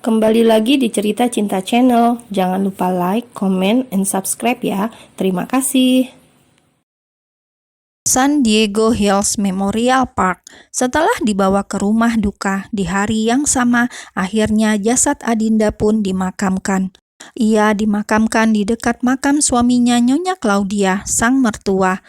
Kembali lagi di Cerita Cinta Channel. Jangan lupa like, comment, and subscribe ya. Terima kasih. San Diego Hills Memorial Park. Setelah dibawa ke rumah duka di hari yang sama, akhirnya jasad Adinda pun dimakamkan. Ia dimakamkan di dekat makam suaminya Nyonya Claudia, sang mertua.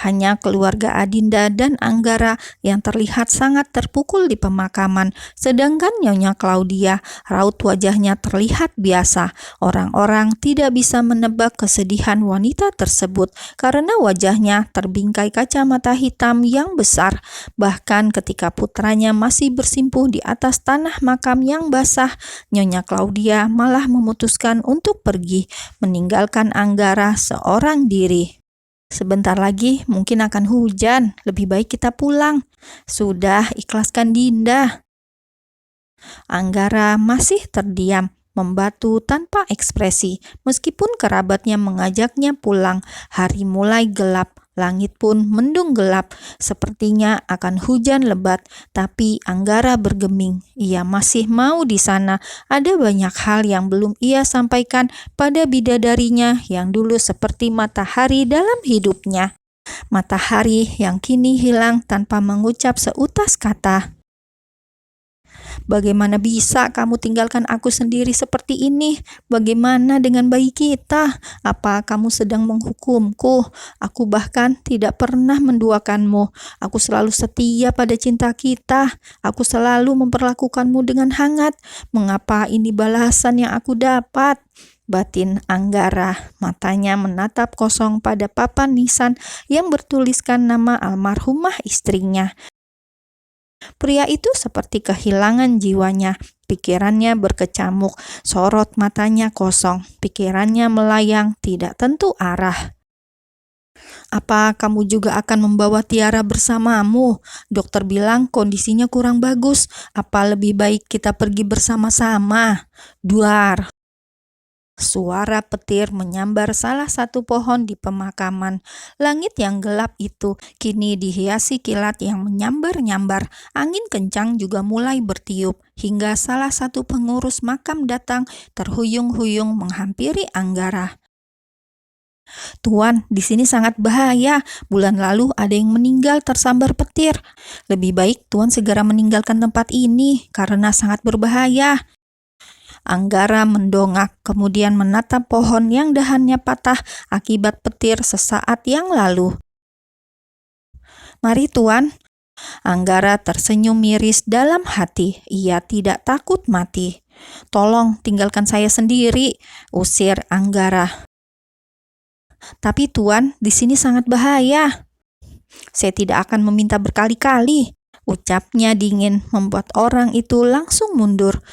Hanya keluarga Adinda dan Anggara yang terlihat sangat terpukul di pemakaman, sedangkan Nyonya Claudia, raut wajahnya terlihat biasa. Orang-orang tidak bisa menebak kesedihan wanita tersebut karena wajahnya terbingkai kacamata hitam yang besar. Bahkan ketika putranya masih bersimpuh di atas tanah makam yang basah, Nyonya Claudia malah memutuskan untuk pergi, meninggalkan Anggara seorang diri. Sebentar lagi mungkin akan hujan, lebih baik kita pulang. Sudah, ikhlaskan Dinda. Anggara masih terdiam, membatu tanpa ekspresi. Meskipun kerabatnya mengajaknya pulang, hari mulai gelap. Langit pun mendung gelap, sepertinya akan hujan lebat, tapi Anggara bergeming. Ia masih mau di sana. Ada banyak hal yang belum ia sampaikan pada bidadarinya yang dulu seperti matahari dalam hidupnya. Matahari yang kini hilang tanpa mengucap seutas kata. Bagaimana bisa kamu tinggalkan aku sendiri seperti ini? Bagaimana dengan bayi kita? Apa kamu sedang menghukumku? Aku bahkan tidak pernah menduakanmu. Aku selalu setia pada cinta kita. Aku selalu memperlakukanmu dengan hangat. Mengapa ini balasan yang aku dapat? Batin Anggara, matanya menatap kosong pada papan nisan yang bertuliskan nama almarhumah istrinya. Pria itu seperti kehilangan jiwanya, pikirannya berkecamuk, sorot matanya kosong, pikirannya melayang, tidak tentu arah. Apa kamu juga akan membawa Tiara bersamamu? Dokter bilang kondisinya kurang bagus. Apa lebih baik kita pergi bersama-sama? Duar. Suara petir menyambar salah satu pohon di pemakaman. Langit yang gelap itu kini dihiasi kilat yang menyambar-nyambar. Angin kencang juga mulai bertiup, hingga salah satu pengurus makam datang terhuyung-huyung menghampiri Anggara. Tuan, di sini sangat bahaya. Bulan lalu ada yang meninggal tersambar petir. Lebih baik Tuan segera meninggalkan tempat ini karena sangat berbahaya. Anggara mendongak, kemudian menatap pohon yang dahannya patah akibat petir sesaat yang lalu. Mari Tuan. Anggara tersenyum miris dalam hati. Ia tidak takut mati. Tolong tinggalkan saya sendiri, usir Anggara. Tapi Tuan, di sini sangat bahaya. Saya tidak akan meminta berkali-kali. Ucapnya dingin membuat orang itu langsung mundur.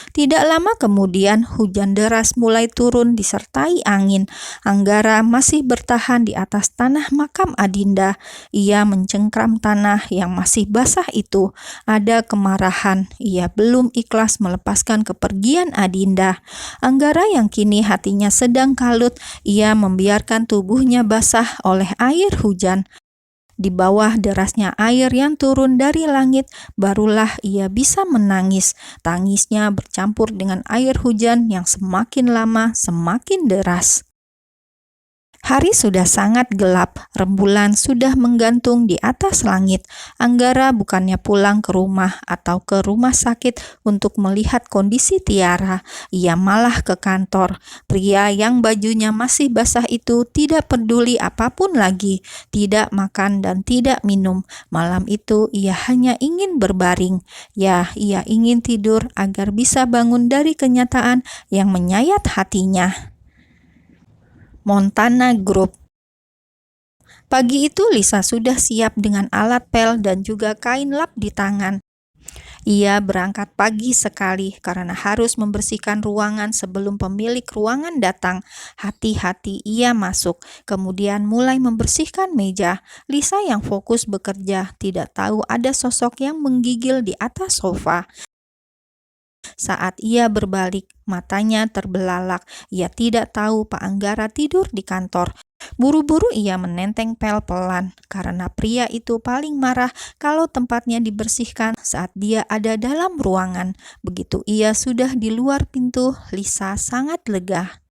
Tidak lama kemudian hujan deras mulai turun disertai angin. Anggara masih bertahan di atas tanah makam Adinda. Ia mencengkram tanah yang masih basah itu. Ada kemarahan. Ia belum ikhlas melepaskan kepergian Adinda. Anggara yang kini hatinya sedang kalut, ia membiarkan tubuhnya basah oleh air hujan. Di bawah derasnya air yang turun dari langit, barulah ia bisa menangis. Tangisnya bercampur dengan air hujan yang semakin lama semakin deras. Hari sudah sangat gelap, rembulan sudah menggantung di atas langit. Anggara bukannya pulang ke rumah atau ke rumah sakit untuk melihat kondisi Tiara, ia malah ke kantor. Pria yang bajunya masih basah itu tidak peduli apapun lagi, tidak makan dan tidak minum. Malam itu ia hanya ingin berbaring. Ya, ia ingin tidur agar bisa bangun dari kenyataan yang menyayat hatinya. Montana Group. Pagi itu Lisa sudah siap dengan alat pel dan juga kain lap di tangan. Ia berangkat pagi sekali karena harus membersihkan ruangan sebelum pemilik ruangan datang. Hati-hati ia masuk, kemudian mulai membersihkan meja. Lisa yang fokus bekerja tidak tahu ada sosok yang menggigil di atas sofa. Saat ia berbalik, matanya terbelalak. Ia tidak tahu Pak Anggara tidur di kantor. Buru-buru ia menenteng pel-pelan karena pria itu paling marah kalau tempatnya dibersihkan saat dia ada dalam ruangan. Begitu ia sudah di luar pintu, Lisa sangat lega.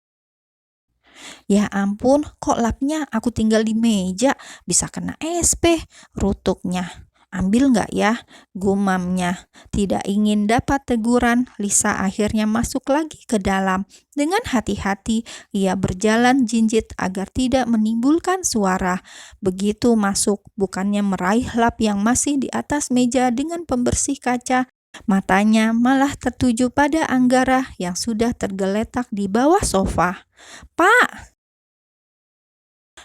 "Ya ampun, kok lapnya aku tinggal di meja? Bisa kena SP," rutuknya. "Ambil nggak ya?" gumamnya. Tidak ingin dapat teguran, Lisa akhirnya masuk lagi ke dalam. Dengan hati-hati, ia berjalan jinjit agar tidak menimbulkan suara. Begitu masuk, bukannya meraih lap yang masih di atas meja dengan pembersih kaca, matanya malah tertuju pada Anggara yang sudah tergeletak di bawah sofa. "Pak!"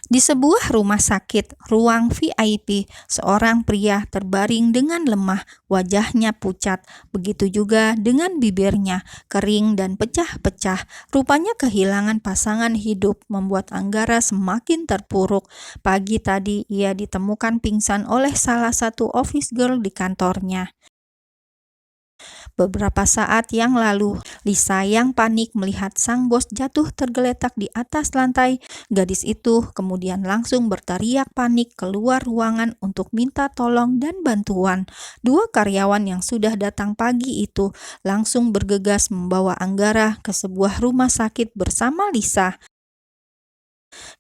Di sebuah rumah sakit, ruang VIP, seorang pria terbaring dengan lemah, wajahnya pucat. Begitu juga dengan bibirnya, kering dan pecah-pecah. Rupanya kehilangan pasangan hidup membuat Anggara semakin terpuruk. Pagi tadi ia ditemukan pingsan oleh salah satu office girl di kantornya. Beberapa saat yang lalu, Lisa yang panik melihat sang bos jatuh tergeletak di atas lantai. Gadis itu kemudian langsung berteriak panik keluar ruangan untuk minta tolong dan bantuan. Dua karyawan yang sudah datang pagi itu langsung bergegas membawa Anggara ke sebuah rumah sakit bersama Lisa.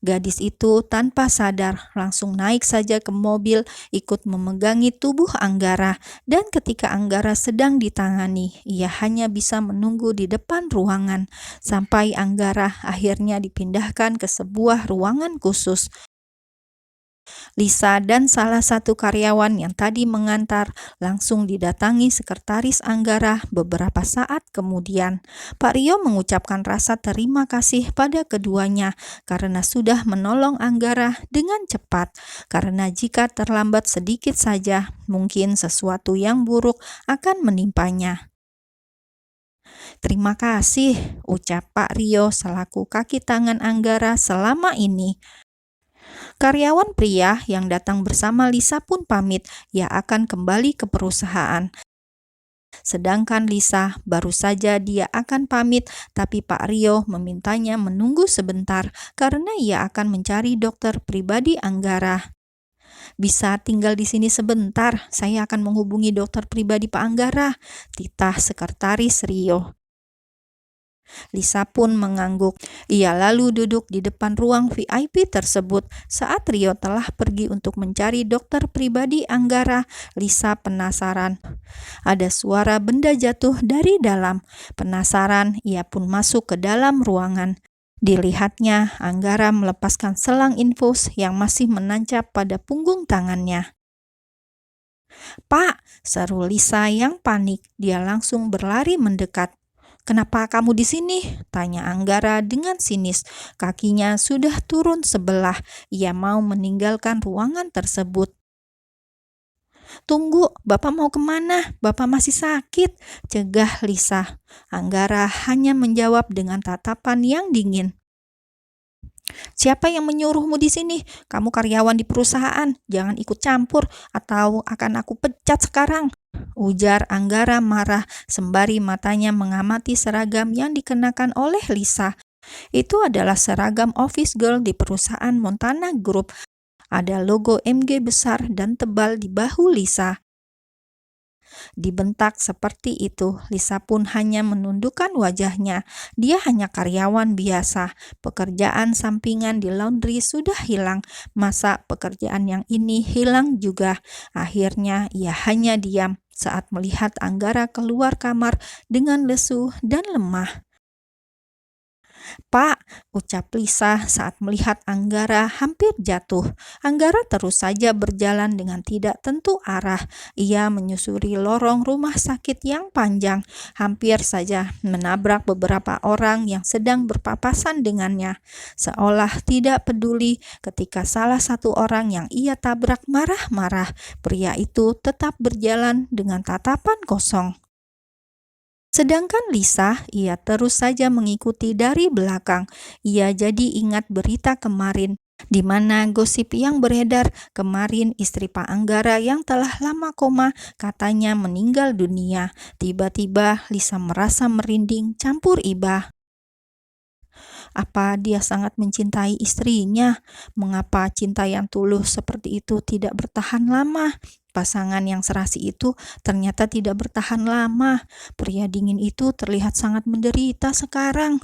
Gadis itu tanpa sadar langsung naik saja ke mobil, ikut memegangi tubuh Anggara, dan ketika Anggara sedang ditangani, ia hanya bisa menunggu di depan ruangan sampai Anggara akhirnya dipindahkan ke sebuah ruangan khusus. Lisa dan salah satu karyawan yang tadi mengantar langsung didatangi sekretaris Anggara beberapa saat kemudian. Pak Rio mengucapkan rasa terima kasih pada keduanya karena sudah menolong Anggara dengan cepat. Karena jika terlambat sedikit saja, mungkin sesuatu yang buruk akan menimpanya. "Terima kasih," ucap Pak Rio selaku kaki tangan Anggara selama ini. Karyawan pria yang datang bersama Lisa pun pamit, ia akan kembali ke perusahaan. Sedangkan Lisa baru saja dia akan pamit, tapi Pak Rio memintanya menunggu sebentar karena ia akan mencari dokter pribadi Anggara. "Bisa tinggal di sini sebentar, saya akan menghubungi dokter pribadi Pak Anggara," titah sekretaris Rio. Lisa pun mengangguk. Ia lalu duduk di depan ruang VIP tersebut. Saat Rio telah pergi untuk mencari dokter pribadi Anggara, Lisa penasaran. Ada suara benda jatuh dari dalam. Penasaran, ia pun masuk ke dalam ruangan. Dilihatnya, Anggara melepaskan selang infus yang masih menancap pada punggung tangannya. "Pak!" seru Lisa yang panik. Dia langsung berlari mendekat. "Kenapa kamu di sini?" tanya Anggara dengan sinis. Kakinya sudah turun sebelah. Ia mau meninggalkan ruangan tersebut. "Tunggu, Bapak mau kemana? Bapak masih sakit," cegah Lisa. Anggara hanya menjawab dengan tatapan yang dingin. "Siapa yang menyuruhmu di sini? Kamu karyawan di perusahaan. Jangan ikut campur atau akan aku pecat sekarang," ujar Anggara marah sembari matanya mengamati seragam yang dikenakan oleh Lisa. Itu adalah seragam office girl di perusahaan Montana Group. Ada logo MG besar dan tebal di bahu Lisa. Dibentak seperti itu, Lisa pun hanya menundukkan wajahnya. Dia hanya karyawan biasa. Pekerjaan sampingan di laundry sudah hilang. Masa pekerjaan yang ini hilang juga? Akhirnya ia hanya diam saat melihat Anggara keluar kamar dengan lesu dan lemah. "Pak," ucap Lisa saat melihat Anggara hampir jatuh. Anggara terus saja berjalan dengan tidak tentu arah. Ia menyusuri lorong rumah sakit yang panjang, hampir saja menabrak beberapa orang yang sedang berpapasan dengannya. Seolah tidak peduli ketika salah satu orang yang ia tabrak marah-marah, pria itu tetap berjalan dengan tatapan kosong. Sedangkan Lisa, ia terus saja mengikuti dari belakang. Ia jadi ingat berita kemarin, di mana gosip yang beredar kemarin istri Pak Anggara yang telah lama koma katanya meninggal dunia. Tiba-tiba Lisa merasa merinding campur iba. Apa dia sangat mencintai istrinya? Mengapa cinta yang tulus seperti itu tidak bertahan lama? Pasangan yang serasi itu ternyata tidak bertahan lama. Pria dingin itu terlihat sangat menderita sekarang.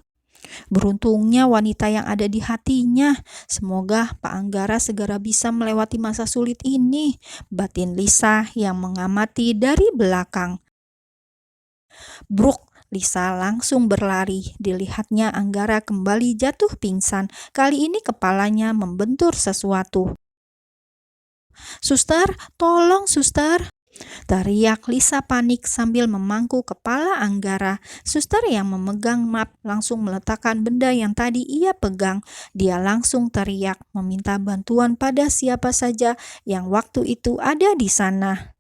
Beruntungnya wanita yang ada di hatinya. Semoga Pak Anggara segera bisa melewati masa sulit ini. Batin Lisa yang mengamati dari belakang. Bruk, Lisa langsung berlari. Dilihatnya Anggara kembali jatuh pingsan. Kali ini kepalanya membentur sesuatu. "Suster, tolong suster!" teriak Lisa panik sambil memangku kepala Anggara. Suster yang memegang map langsung meletakkan benda yang tadi ia pegang. Dia langsung teriak meminta bantuan pada siapa saja yang waktu itu ada di sana.